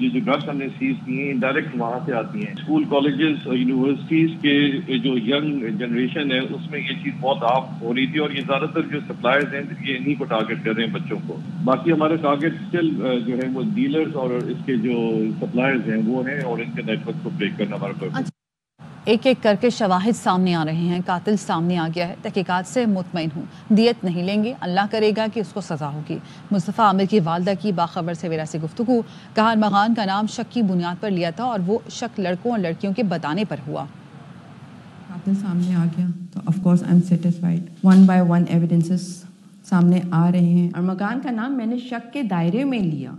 یہ جو ڈرگس ہم نے سیز کی ہیں انڈائریکٹ وہاں سے آتی ہیں. اسکول کالجز اور یونیورسٹیز کے جو ینگ جنریشن ہے اس میں یہ چیز بہت عام ہو رہی تھی اور یہ زیادہ تر جو سپلائرز ہیں یہ انہیں کو ٹارگیٹ کر رہے ہیں بچوں کو. باقی ہمارے ٹارگیٹ اسٹل جو ہے وہ ڈیلرز اور اس کے جو سپلائرز ہیں وہ ہیں اور ان کے نیٹ ورک کو بریک کرنا ہمارا پرپز. ایک ایک کر کے شواہد سامنے آ رہے ہیں. قاتل سامنے آ گیا ہے. تحقیقات سے مطمئن ہوں دیت نہیں لیں گے. اللہ کرے گا کہ اس کو سزا ہوگی. مصطفیٰ عامر کی والدہ کی باخبر سویرا سے گفتگو. کہا ارمغان کا نام شک کی بنیاد پر لیا تھا اور وہ شک لڑکوں اور لڑکیوں کے بتانے پر ہوا. قاتل سامنے آ گیا تو of course I am satisfied. One by one evidences سامنے آ رہے ہیں. ارمغان کا نام میں نے شک کے دائرے میں لیا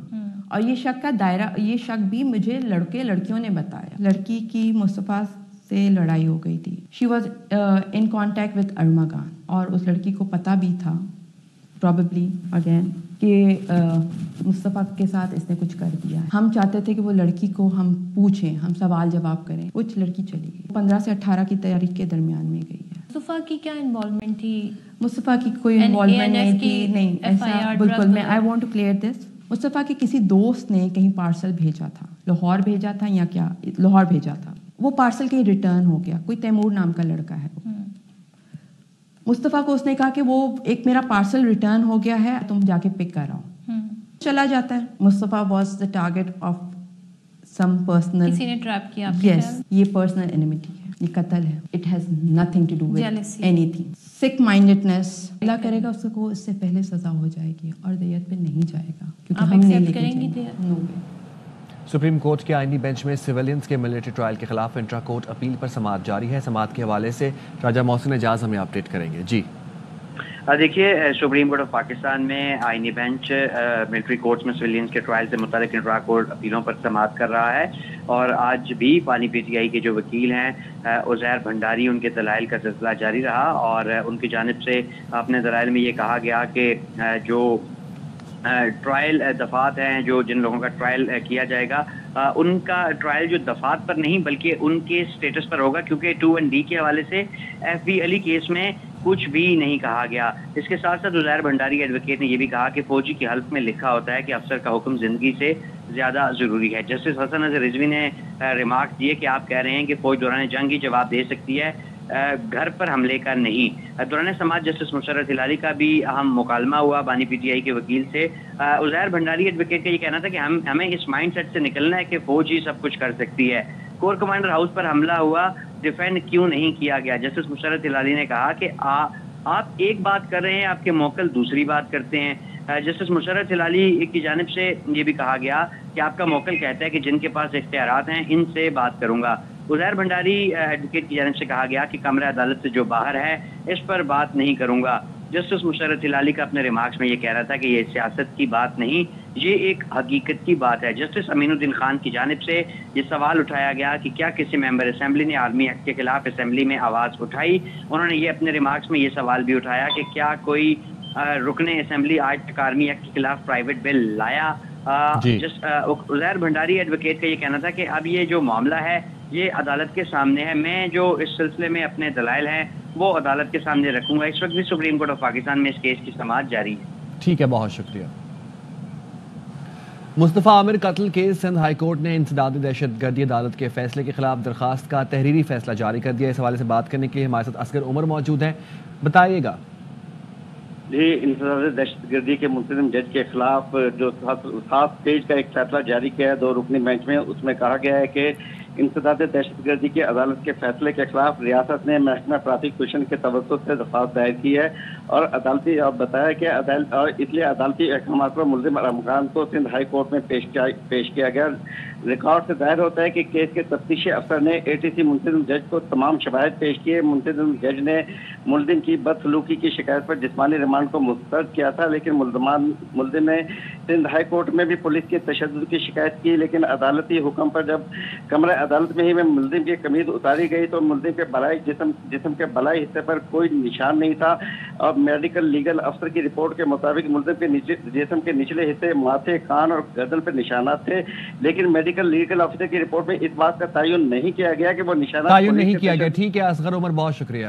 اور یہ شک کا دائرہ یہ شک بھی مجھے لڑکے لڑکیوں نے بتایا. لڑکی کی مصطفیٰ سے لڑائی ہو گئی تھی. She was in contact with Armaghan اور اس لڑکی کو پتہ بھی تھا پرابیبلی اگین کہ مصطفیٰ کے ساتھ اس نے کچھ کر دیا ہے. ہم چاہتے تھے کہ وہ لڑکی کو ہم پوچھیں, ہم سوال جواب کریں. کچھ لڑکی چلی گئی 15 سے 18 کی تاریخ کے درمیان میں گئی ہے. مصطفیٰ کی کیا انوالومنٹ تھی؟ مصطفیٰ کی کوئی انوالومنٹ نہیں تھی. نہیں ایسا بالکل. میں I want to clear this. Mustafa کے کسی دوست نے کہیں پارسل بھیجا تھا, لاہور بھیجا تھا یا کیا, لاہور بھیجا تھا. وہ پارسل کہیں ریٹرن ہو گیا. کوئی تیمور نام کا لڑکا ہے. مصطفیٰ کو اس نے کہا کہ وہ ایک میرا پارسل ریٹرن ہو گیا ہے, تم جا کے پک کر آؤ. چلا جاتا ہے. Mustafa was the target of some personal, کسی نے ٹریپ کیا. یس, یہ پرسنل انیمیٹی ہے, یہ قتل ہے. It has nothing to do with اینی تھنگ. Sick mindedness. اللہ کرے گا اس کو اس سے پہلے سزا ہو جائے گی اور دیت پہ نہیں جائے گا کیونکہ ہم نہیں لے کے جائیں گے. نو وے. سپریم کورٹ کے آئینی بینچ میں سویلینز کے ملٹری ٹرائل کے خلاف انٹرا کورٹ اپیل پر سماعت جاری ہے. سماعت کے حوالے سے راجہ محسن اعجاز ہمیں اپڈیٹ کریں گے. جی دیکھیے, سپریم کورٹ آف پاکستان میں آئینی بینچ ملٹری کورٹس میں سویلینز کے ٹرائل سے متعلق انٹرا کورٹ اپیلوں پر سماعت کر رہا ہے. اور آج بھی پانی پی ٹی آئی کے جو وکیل ہیں عزیر بھنڈاری, ان کے دلائل کا سلسلہ جاری رہا اور ان کی جانب سے اپنے دلائل میں یہ کہا گیا کہ جو ٹرائل دفعات ہیں, جو جن لوگوں کا ٹرائل کیا جائے گا, ان کا ٹرائل جو دفعات پر نہیں بلکہ ان کے سٹیٹس پر ہوگا, کیونکہ 2&D کے حوالے سے ایف بی علی کیس میں کچھ بھی نہیں کہا گیا. اس کے ساتھ ساتھ عزیر بھنڈاری ایڈوکیٹ نے یہ بھی کہا کہ فوجی کی حلف میں لکھا ہوتا ہے کہ افسر کا حکم زندگی سے زیادہ ضروری ہے. جسٹس حسن نذیر رضوی نے ریمارک دیے کہ آپ کہہ رہے ہیں کہ فوج دوران جنگ ہی جواب دے سکتی ہے, گھر پر حملے کا نہیں. دوران سماعت جسٹس مسرت ہلالی کا بھی اہم مکالمہ ہوا بانی پی ٹی آئی کے وکیل سے. عزیر بھنڈاری ایڈوکیٹ کا یہ کہنا تھا کہ ہمیں اس مائنڈ سیٹ سے نکلنا ہے کہ فوج ہی سب کچھ کر سکتی ہے. کور کمانڈر ہاؤس پر حملہ ہوا, ڈیفینڈ کیوں نہیں کیا گیا؟ جسٹس مسرت ہلالی نے کہا کہ آپ ایک بات کر رہے ہیں, آپ کے موکل دوسری بات کرتے ہیں. جسٹس مسرت ہلالی کی جانب سے یہ بھی کہا گیا کہ آپ کا موکل کہتا ہے کہ جن کے پاس اختیارات ہیں ان سے بات کروں گا. عزیر بھنڈاری ایڈوکیٹ کی جانب سے کہا گیا کہ کمرہ عدالت سے جو باہر ہے اس پر بات نہیں کروں گا. جسٹس مسرت ہلالی کا اپنے ریمارکس میں یہ کہہ رہا تھا کہ یہ سیاست کی بات نہیں, یہ ایک حقیقت کی بات ہے. جسٹس امین الدین خان کی جانب سے یہ سوال اٹھایا گیا کہ کیا کسی ممبر اسمبلی نے آرمی ایکٹ کے خلاف اسمبلی میں آواز اٹھائی. انہوں نے یہ اپنے ریمارکس میں یہ سوال بھی اٹھایا کہ کیا کوئی رکن اسمبلی آج تک آرمی ایکٹ کے خلاف پرائیویٹ بل لایا. عزیر بھنڈاری ایڈوکیٹ کا یہ کہنا تھا کہ اب یہ جو معاملہ ہے یہ عدالت کے سامنے ہے, میں جو اس سلسلے میں اپنے دلائل ہیں وہ عدالت کے سامنے رکھوں گا. اس وقت بھی سپریم کورٹ آف پاکستان میں اس کیس کی سماعت جاری ہے. ٹھیک ہے, بہت شکریہ. مصطفیٰ عامر قتل کیس سندھ ہائی کورٹ نے انسداد دہشت گردی عدالت کے فیصلے کے خلاف درخواست کا تحریری فیصلہ جاری کر دیا. اس حوالے سے بات کرنے کے لیے ہمارے ساتھ اصغر عمر موجود ہیں. بتائیے گا. جی, انسداد دہشت گردی کے منتظم جج کے خلاف جو 7 پیج کا ایک فیصلہ جاری کیا ہے 2 رکنی بینچ میں, اس میں کہا گیا ہے کہ انسداد دہشت گردی کے عدالت کے فیصلے کے خلاف ریاست نے محکمہ پراسیکیوشن کے توسط سے درخواست دائر کی ہے اور عدالتی بتایا کہ اس لیے عدالتی احکامات پر ملزم ارمغان کو سندھ ہائی کورٹ میں پیش کیا گیا. ریکارڈ سے ظاہر ہوتا ہے کہ کیس کے تفتیشی افسر نے ATC منتظم جج کو تمام شواہد پیش کیے. منتظم جج نے ملزم کی بدسلوکی کی شکایت پر جسمانی ریمانڈ کو مسترد کیا تھا, لیکن ملزم نے سندھ ہائی کورٹ میں بھی پولیس کے تشدد کی شکایت کی. لیکن عدالتی حکم پر جب کمرہ عدالت میں ہی ملزم کی قمیض اتاری گئی تو ملزم کے بلائی جسم کے بلائی حصے پر کوئی نشان نہیں تھا اور میڈیکل لیگل افسر کی رپورٹ کے مطابق ملزم کے جسم کے نچلے حصے, ماتھے, کان اور گردن پر نشانات تھے. لیکن میڈیکل لیگل افسر کی رپورٹ میں اس بات کا تعین نہیں کیا گیا کہ وہ نشانات تعین نہیں کیا گیا. ٹھیک ہے اصغر عمر, بہت شکریہ.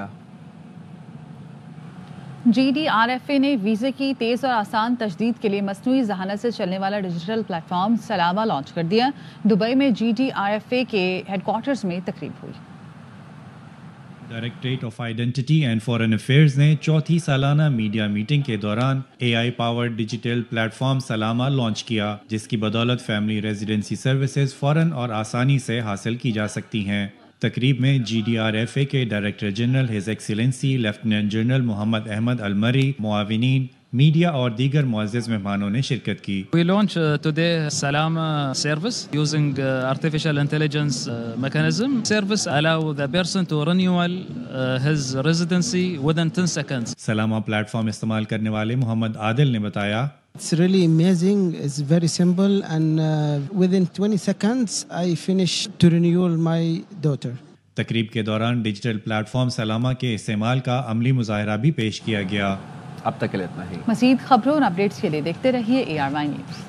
GDRFA نے ویزے کی تیز اور آسان تجدید کے لیے مصنوعی ذہانت سے چلنے والا digital platform Salama launch کر دیا. دبئی میں GDRFA کے ہیڈ کوارٹرز میں تقریب ہوئی. Directorate of identity and foreign affairs نے چوتھی سالانہ میڈیا میٹنگ کے دوران AI powered digital platform Salama launch کیا، جس کی بدولت فیملی ریزیڈنسی سروسز فوراً اور آسانی سے حاصل کی جا سکتی ہیں. تقریب میں GDRFA کے director general his excellency lieutenant general Mohammed Ahmed Al Marri, معاونین، میڈیا اور دیگر معزز مہمانوں نے شرکت کی. We launch today Salama service using artificial intelligence mechanism. Service allow the person to renewal his residency within 10 seconds. Salama platform استعمال کرنے والے محمد عادل نے بتایا، It's really amazing. It's very simple and within 20 seconds I finish to renew my daughter. تقریب کے دوران digital platform سلامہ کے استعمال کا عملی مظاہرہ بھی پیش کیا گیا. اب تک کے لیے اتنا ہی. مزید خبروں اور اپڈیٹس کے لیے دیکھتے رہیے ARY نیوز.